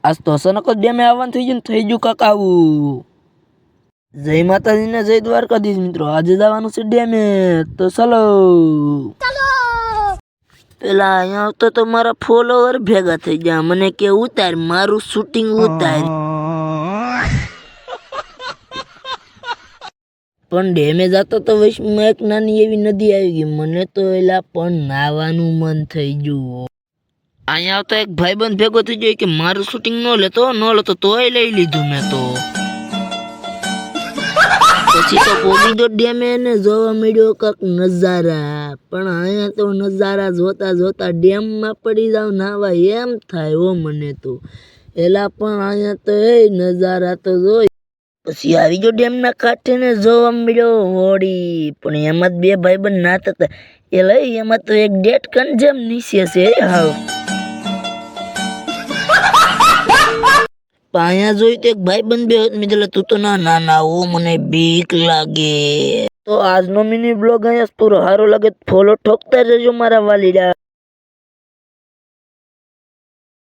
આજ તો અચાનક જ ડેમે આવવાનું થઈ ગયું કાકા આવું. જય માતાજી ને જય દ્વારકાધીશ મિત્રો. આજે જવાનું છે ડેમે, તો ચલો. પેલા અહીંયા આવતો તો મારા ફોલોવર ભેગા થઈ ગયા, મને કે ઉતાર મારું શૂટિંગ ઉતાર. પણ ડેમે જતો તો વૈષ્ણમાં એક નાની એવી નદી આવી ગઈ, મને તો એલા પણ નાવાનું મન થઈ ગયું. અહીંયા આવતો એક ભાઈબંધ ભેગો થઈ ગયો કે મારું શૂટિંગ ન લેતો તોય લઈ લીધું મેં તો. પછી તો પોગી દો ડેમે ને જોવા મળ્યો કાંક નજારા. પણ અહીંયા તો નજારા જોતા જોતા ડેમમાં પડી જાવ નાવા એમ થાય હો મને તો. એલા પણ અહીંયા તો નજારા તો જોઈ. પછી આવી ગયો ડેમના કાંઠે ને જોવા મળ્યો હોડી. પણ એમાં જ બે ભાઈબંધ નાતા હતા. એમાં તો એક ડેટકન જેમ નીચે છે હાવ. અહીંયા જોયું તો એક ભાઈબંધ બે મિત્ર, તું તો ના ઓ મને બીક લાગે. તો આજનો મિની બ્લોગ અહીંયા પૂરો. સારો લાગે ફોલો ઠોકતા રહેજો મારા વાલીડા.